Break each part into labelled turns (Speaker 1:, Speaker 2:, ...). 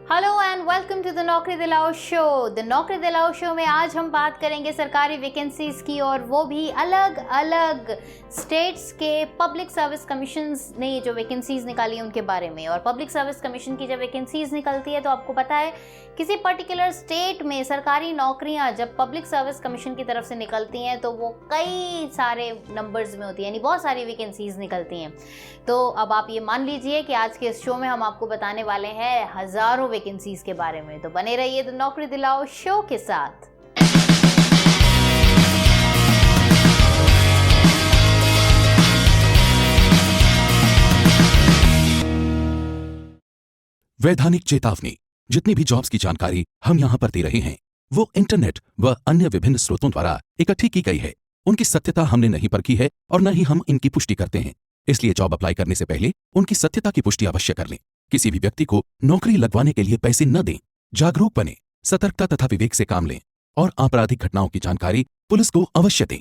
Speaker 1: Hello and welcome to the Naukri Dilao show. The Naukri Dilao show में आज हम बात करेंगे सरकारी वैकेंसीज की, और वो भी अलग अलग स्टेट्स के पब्लिक सर्विस कमीशंस ने जो वैकेंसीज निकाली हैं उनके बारे में। और पब्लिक सर्विस कमीशन की जब वैकेंसीज निकलती है तो आपको पता है किसी पर्टिकुलर स्टेट में सरकारी नौकरियां जब पब्लिक सर्विस कमीशन की तरफ से निकलती हैं तो वो कई सारे नंबर्स में होती है, यानी बहुत सारी वैकेंसीज निकलती हैं। तो अब आप ये मान लीजिए कि आज के इस शो में हम आपको बताने वाले हैं हजारों वैकेंसीज के बारे में। तो बने रहिए द नौकरी दिलाओ शो के साथ।
Speaker 2: वैधानिक चेतावनी। जितनी भी जॉब्स की जानकारी हम यहाँ पर दे रहे हैं वो इंटरनेट व अन्य विभिन्न स्रोतों द्वारा इकट्ठी की गई है। उनकी सत्यता हमने नहीं परखी है और न ही हम इनकी पुष्टि करते हैं, इसलिए जॉब अप्लाई करने से पहले उनकी सत्यता की पुष्टि अवश्य कर लें। किसी भी व्यक्ति को नौकरी लगवाने के लिए पैसे न दें। जागरूक बने, सतर्कता तथा विवेक से काम लें और आपराधिक घटनाओं की जानकारी पुलिस को अवश्य दें।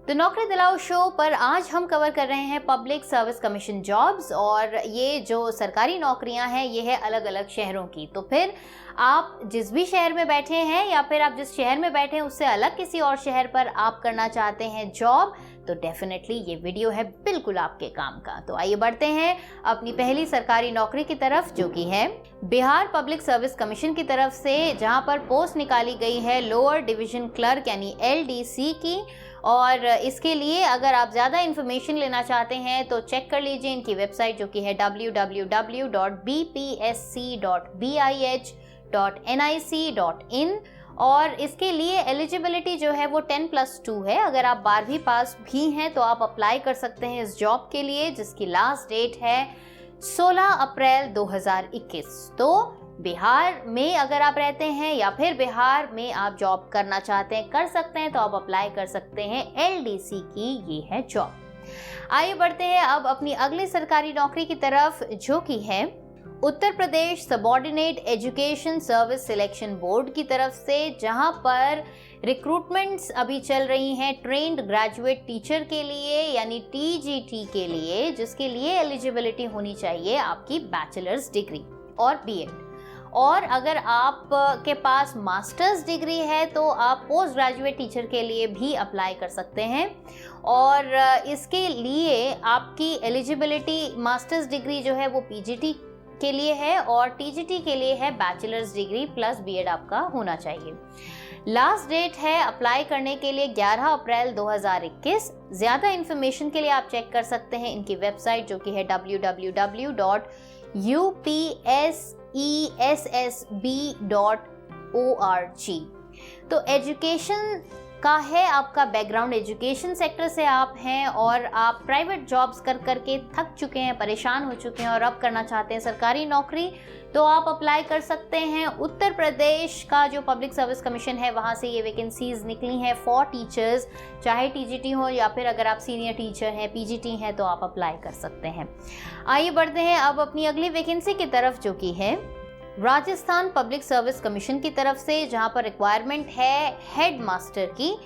Speaker 1: तो नौकरी दिलाओ शो पर आज हम कवर कर रहे हैं पब्लिक सर्विस कमीशन जॉब्स, और ये जो सरकारी नौकरियां हैं ये है अलग अलग शहरों की। तो फिर आप जिस भी शहर में बैठे हैं या फिर आप जिस शहर में बैठे हैं उससे अलग किसी और शहर पर आप करना चाहते हैं जॉब, तो डेफिनेटली ये वीडियो है बिल्कुल आपके काम का। तो आइए बढ़ते हैं अपनी पहली सरकारी नौकरी की तरफ, जो कि है बिहार पब्लिक सर्विस कमीशन की तरफ से, जहां पर पोस्ट निकाली गई है लोअर डिवीजन क्लर्क यानी LDC की। और इसके लिए अगर आप ज़्यादा इन्फॉर्मेशन लेना चाहते हैं तो चेक कर लीजिए इनकी वेबसाइट, जो कि है www.bpsc.bih.nic.in। और इसके लिए एलिजिबिलिटी जो है वो 10+2 है। अगर आप 12वीं पास भी हैं तो आप अप्लाई कर सकते हैं इस जॉब के लिए, जिसकी लास्ट डेट है 16 अप्रैल 2021। तो बिहार में अगर आप रहते हैं या फिर बिहार में आप जॉब करना चाहते हैं, कर सकते हैं, तो आप अप्लाई कर सकते हैं। LDC की ये है जॉब। आइए बढ़ते हैं अब अपनी अगली सरकारी नौकरी की तरफ, जो कि है Uttar Pradesh subordinate education service selection board की तरफ से, जहां पर रिक्रूटमेंट्स अभी चल रही हैं ट्रेंड ग्रेजुएट टीचर के लिए यानी TGT के लिए, जिसके लिए एलिजिबिलिटी होनी चाहिए आपकी बैचलर्स डिग्री और BEd। और अगर आप के पास मास्टर्स डिग्री है तो आप पोस्ट ग्रेजुएट टीचर के लिए भी अप्लाई कर सकते हैं। और इसके लिए आपकी एलिजिबिलिटी मास्टर्स डिग्री जो है वो PGT के लिए है और TGT के लिए है बैचलर्स डिग्री प्लस BEd आपका होना चाहिए। लास्ट डेट है अप्लाई करने के लिए 11 अप्रैल 2021। ज़्यादा इन्फॉर्मेशन के लिए आप चेक कर सकते हैं इनकी वेबसाइट, जो कि है www.upsessb.org। तो एजुकेशन का है आपका बैकग्राउंड, एजुकेशन सेक्टर से आप हैं और आप प्राइवेट जॉब्स कर करके थक चुके हैं, परेशान हो चुके हैं और अब करना चाहते हैं सरकारी नौकरी, तो आप अप्लाई कर सकते हैं। उत्तर प्रदेश का जो पब्लिक सर्विस कमीशन है वहाँ से ये वैकेंसीज निकली हैं फॉर टीचर्स, चाहे TGT हो या फिर अगर आप सीनियर टीचर हैं, PGT हैं, तो आप अप्लाई कर सकते हैं। आइए बढ़ते हैं अब अपनी अगली वैकेंसी की तरफ, जो कि है राजस्थान पब्लिक सर्विस कमीशन की तरफ से, जहां पर रिक्वायरमेंट है हेड मास्टर की।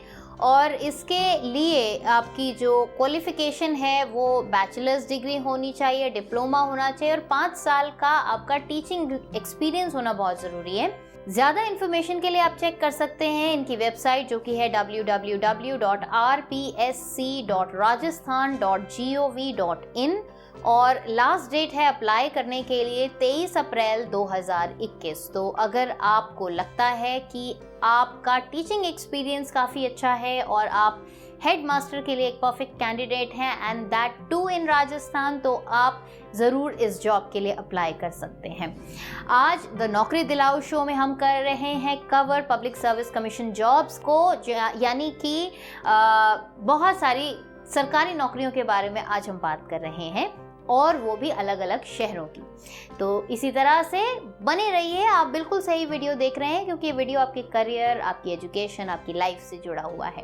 Speaker 1: और इसके लिए आपकी जो क्वालिफिकेशन है वो बैचलर्स डिग्री होनी चाहिए, डिप्लोमा होना चाहिए और 5 साल का आपका टीचिंग एक्सपीरियंस होना बहुत ज़रूरी है। ज़्यादा इन्फॉर्मेशन के लिए आप चेक कर सकते हैं इनकी वेबसाइट, जो कि है www.rpsc.rajasthan.gov.in। और लास्ट डेट है अप्लाई करने के लिए 23 अप्रैल 2021। तो अगर आपको लगता है कि आपका टीचिंग एक्सपीरियंस काफ़ी अच्छा है और आप हेड मास्टर के लिए एक परफेक्ट कैंडिडेट हैं एंड दैट टू इन राजस्थान, तो आप ज़रूर इस जॉब के लिए अप्लाई कर सकते हैं। आज द नौकरी दिलाओ शो में हम कर रहे हैं cover public service commission jobs को, यानी कि बहुत सारी सरकारी नौकरियों के बारे में आज हम बात कर रहे हैं, और वो भी अलग अलग शहरों की। तो इसी तरह से बने रहिए, आप बिल्कुल सही वीडियो देख रहे हैं, क्योंकि ये वीडियो आपके करियर, आपकी एजुकेशन, आपकी लाइफ से जुड़ा हुआ है।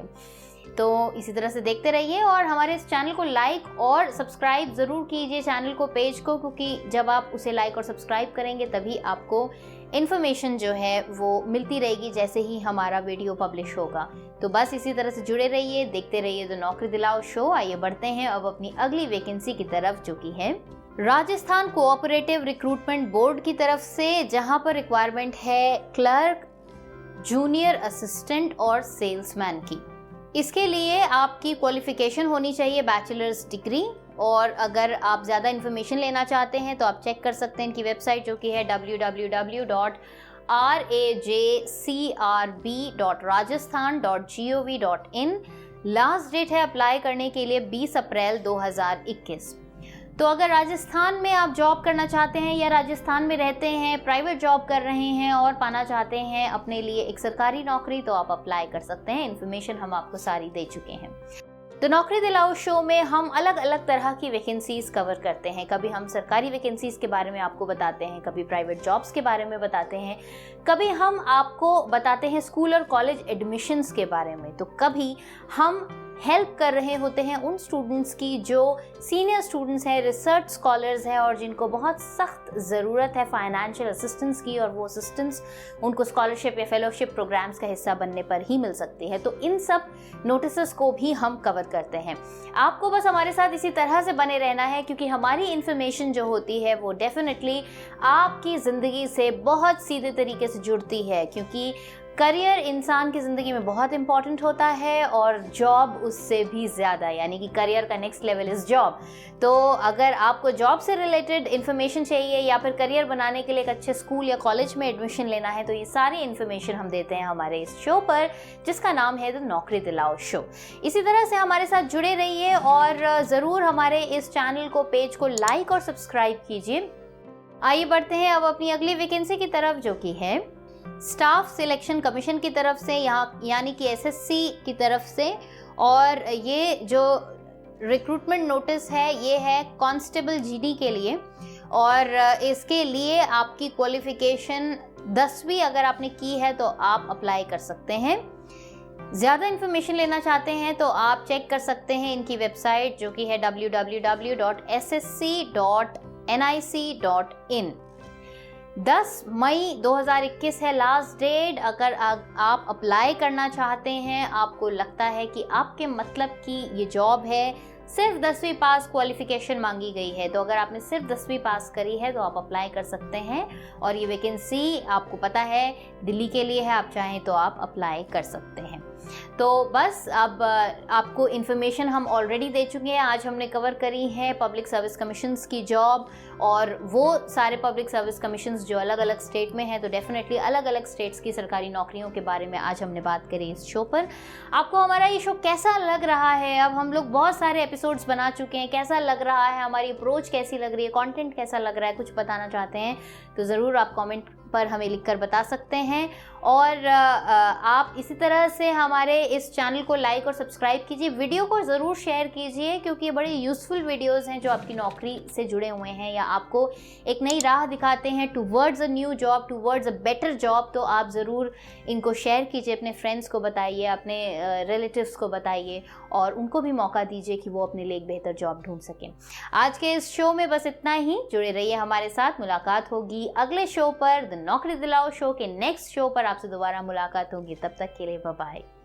Speaker 1: तो इसी तरह से देखते रहिए और हमारे इस चैनल को लाइक और सब्सक्राइब ज़रूर कीजिए, चैनल को, पेज को, क्योंकि जब आप उसे लाइक और सब्सक्राइब करेंगे तभी आपको इन्फॉर्मेशन जो है वो मिलती रहेगी जैसे ही हमारा वीडियो पब्लिश होगा। तो बस इसी तरह से जुड़े रहिए, देखते रहिए द नौकरी दिलाओ शो। आइए बढ़ते हैं अब अपनी अगली वैकेंसी की तरफ, जो कि है राजस्थान कोऑपरेटिव रिक्रूटमेंट बोर्ड की तरफ से, जहां पर रिक्वायरमेंट है क्लर्क, जूनियर असिस्टेंट और सेल्समैन की। इसके लिए आपकी क्वालिफिकेशन होनी चाहिए बैचलर्स डिग्री, और अगर आप ज़्यादा इन्फॉर्मेशन लेना चाहते हैं तो आप चेक कर सकते हैं इनकी वेबसाइट, जो कि है www.rajcrb.rajasthan.gov.in। लास्ट डेट है अप्लाई करने के लिए 20 अप्रैल 2021। तो अगर राजस्थान में आप जॉब करना चाहते हैं या राजस्थान में रहते हैं, प्राइवेट जॉब कर रहे हैं और पाना चाहते हैं अपने लिए एक सरकारी नौकरी, तो आप अप्लाई कर सकते हैं। इन्फॉर्मेशन हम आपको सारी दे चुके हैं। तो नौकरी दिलाओ शो में हम अलग अलग तरह की वैकेंसीज कवर करते हैं। कभी हम सरकारी वैकेंसीज के बारे में आपको बताते हैं, कभी प्राइवेट जॉब्स के बारे में बताते हैं, कभी हम आपको बताते हैं स्कूल और कॉलेज एडमिशन्स के बारे में, तो कभी हम हेल्प कर रहे होते हैं उन स्टूडेंट्स की जो सीनियर स्टूडेंट्स हैं, रिसर्च स्कॉलर्स हैं और जिनको बहुत सख्त ज़रूरत है फाइनेंशियल असिस्टेंस की, और वो असिस्टेंस उनको स्कॉलरशिप या फेलोशिप प्रोग्राम्स का हिस्सा बनने पर ही मिल सकती है। तो इन सब नोटिसेस को भी हम कवर करते हैं। आपको बस हमारे साथ इसी तरह से बने रहना है, क्योंकि हमारी इन्फॉर्मेशन जो होती है वो डेफिनेटली आपकी ज़िंदगी से बहुत सीधे तरीके से जुड़ती है, क्योंकि करियर इंसान की ज़िंदगी में बहुत इंपॉर्टेंट होता है और जॉब उससे भी ज़्यादा, यानी कि करियर का नेक्स्ट लेवल इज़ जॉब। तो अगर आपको जॉब से रिलेटेड इन्फॉर्मेशन चाहिए या फिर करियर बनाने के लिए एक अच्छे स्कूल या कॉलेज में एडमिशन लेना है, तो ये सारी इन्फॉर्मेशन हम देते हैं हमारे इस शो पर, जिसका नाम है द नौकरी दिलाओ शो। इसी तरह से हमारे साथ जुड़े रहिए और ज़रूर हमारे इस चैनल को, पेज को लाइक और सब्सक्राइब कीजिए। आइए बढ़ते हैं अब अपनी अगली वैकेंसी की तरफ, जो कि है स्टाफ सिलेक्शन कमीशन की तरफ से, यहाँ यानी कि एसएससी की तरफ से। और ये जो रिक्रूटमेंट नोटिस है ये है कांस्टेबल जीडी के लिए, और इसके लिए आपकी क्वालिफिकेशन 10वीं अगर आपने की है तो आप अप्लाई कर सकते हैं। ज़्यादा इन्फॉर्मेशन लेना चाहते हैं तो आप चेक कर सकते हैं इनकी वेबसाइट, जो कि है www.ssc.nic.in। 10 मई 2021 है लास्ट डेट। अगर आप अप्लाई करना चाहते हैं, आपको लगता है कि आपके मतलब की ये जॉब है, सिर्फ 10वीं पास क्वालिफिकेशन मांगी गई है, तो अगर आपने सिर्फ 10वीं पास करी है तो आप अप्लाई कर सकते हैं। और ये वैकेंसी आपको पता है दिल्ली के लिए है, आप चाहें तो आप अप्लाई कर सकते हैं। तो बस अब आपको इन्फॉर्मेशन हम ऑलरेडी दे चुके हैं। आज हमने कवर करी है पब्लिक सर्विस कमीशंस की जॉब, और वो सारे पब्लिक सर्विस कमीशंस जो अलग अलग स्टेट में हैं, तो डेफिनेटली अलग अलग स्टेट्स की सरकारी नौकरियों के बारे में आज हमने बात करी इस शो पर। आपको हमारा ये शो कैसा लग रहा है? अब हम लोग बहुत सारे एपिसोड्स बना चुके हैं, कैसा लग रहा है, हमारी अप्रोच कैसी लग रही है, कंटेंट कैसा लग रहा है, कुछ बताना चाहते हैं तो ज़रूर आप कमेंट पर हमें लिखकर बता सकते हैं। और आप इसी तरह से हमारे इस चैनल को लाइक और सब्सक्राइब कीजिए, वीडियो को ज़रूर शेयर कीजिए, क्योंकि ये बड़े यूज़फुल वीडियोस हैं जो आपकी नौकरी से जुड़े हुए हैं या आपको एक नई राह दिखाते हैं towards a new job, towards a better job. तो आप ज़रूर इनको शेयर कीजिए, अपने फ्रेंड्स को बताइए, अपने रिलेटिव्स को बताइए, और उनको भी मौका दीजिए कि वो अपने लिए एक बेहतर जॉब ढूंढ सकें। आज के इस शो में बस इतना ही। जुड़े रहिए हमारे साथ, मुलाकात होगी अगले शो पर, द नौकरी दिलाओ शो के नेक्स्ट शो पर आपसे दोबारा मुलाकात होगी। तब तक के लिए बाय बाय।